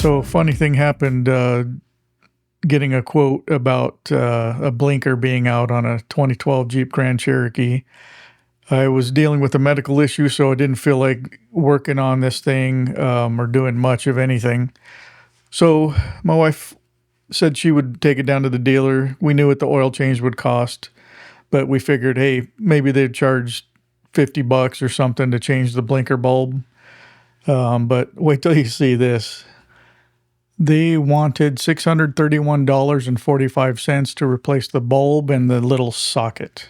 So funny thing happened, getting a quote about a blinker being out on a 2012 Jeep Grand Cherokee. I was dealing with a medical issue, so I didn't feel like working on this thing or doing much of anything. So my wife said she would take it down to the dealer. We knew what the oil change would cost, but we figured, hey, maybe they'd charge $50 or something to change the blinker bulb. But wait till you see this. They wanted $631.45 to replace the bulb and the little socket.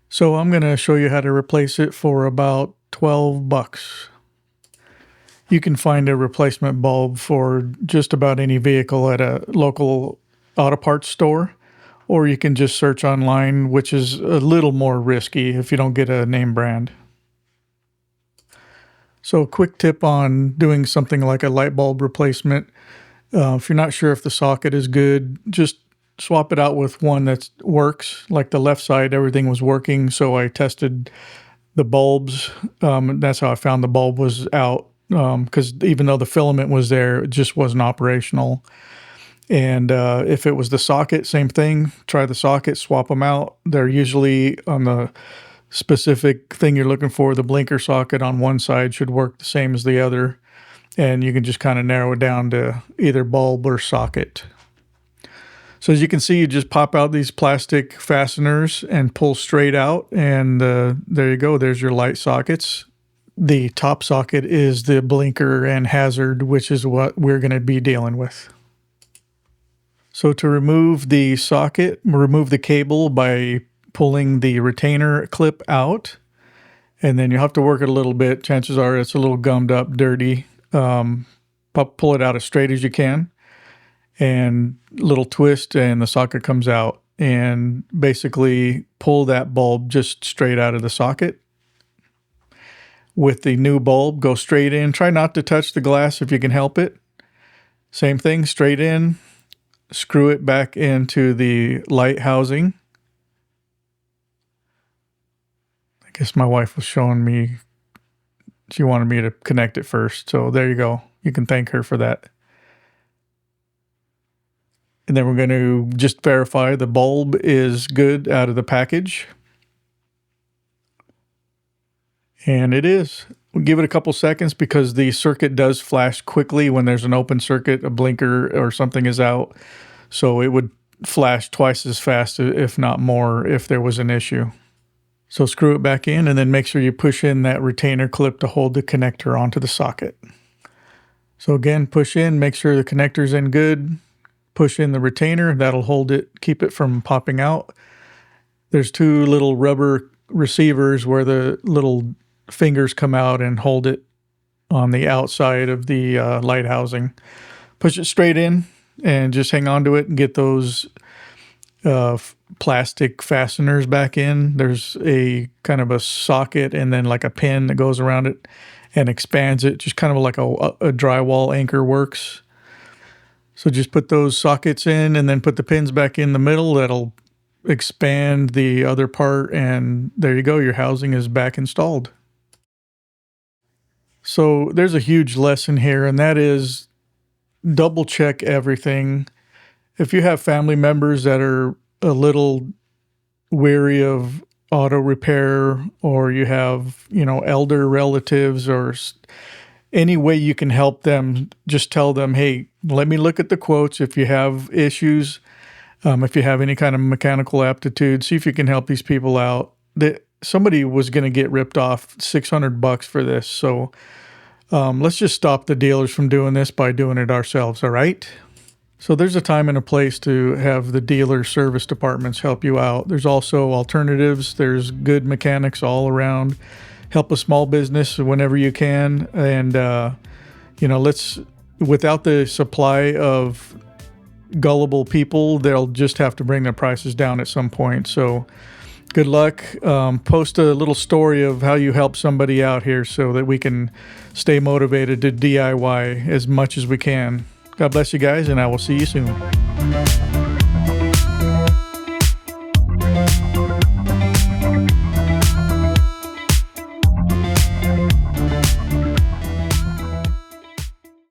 So I'm going to show you how to replace it for about $12. You can find a replacement bulb for just about any vehicle at a local auto parts store, or you can just search online, which is a little more risky if you don't get a name brand. So a quick tip on doing something like a light bulb replacement. If you're not sure if the socket is good, just swap it out with one that works. Like the left side, everything was working, so I tested the bulbs. That's how I found the bulb was out, because even though the filament was there, it just wasn't operational. And if it was the socket, same thing. Try the socket, swap them out. They're usually on the specific thing you're looking for. The blinker socket on one side should work the same as the other. And you can just kind of narrow it down to either bulb or socket. So as you can see, you just pop out these plastic fasteners and pull straight out, and there you go. There's your light sockets. The top socket is the blinker and hazard, which is what we're going to be dealing with. So to remove the socket, remove the cable by pulling the retainer clip out, and then you have to work it a little bit. Chances are it's a little gummed up, dirty. Pull it out as straight as you can, and little twist, and the socket comes out. And basically pull that bulb just straight out of the socket. With the new bulb, go straight in. Try not to touch the glass if you can help it. Same thing, straight in. Screw it back into the light housing. I guess my wife was showing me, she wanted me to connect it first. So there you go. You can thank her for that. And then we're going to just verify the bulb is good out of the package. And it is. We'll give it a couple seconds because the circuit does flash quickly when there's an open circuit, a blinker or something is out. So it would flash twice as fast, if not more, if there was an issue. So screw it back in, and then make sure you push in that retainer clip to hold the connector onto the socket. So again, push in, make sure the connector's in good. Push in the retainer, that'll hold it, keep it from popping out. There's two little rubber receivers where the little fingers come out and hold it on the outside of the light housing. Push it straight in and just hang on to it and get those plastic fasteners back in. There's a kind of a socket and then like a pin that goes around it and expands it, just kind of like a drywall anchor works. So just put those sockets in and then put the pins back in the middle. That'll expand the other part, and there you go. Your housing is back installed. So there's a huge lesson here, and that is double check everything. If you have family members that are a little weary of auto repair, or you have, elder relatives, or any way you can help them, just tell them, hey, let me look at the quotes. If you have issues, if you have any kind of mechanical aptitude, see if you can help these people out. Somebody was going to get ripped off $600 for this. So let's just stop the dealers from doing this by doing it ourselves. All right. So there's a time and a place to have the dealer service departments help you out. There's also alternatives. There's good mechanics all around. Help a small business whenever you can. And, without the supply of gullible people, they'll just have to bring their prices down at some point. So good luck. Post a little story of how you help somebody out here so that we can stay motivated to DIY as much as we can. God bless you guys, and I will see you soon.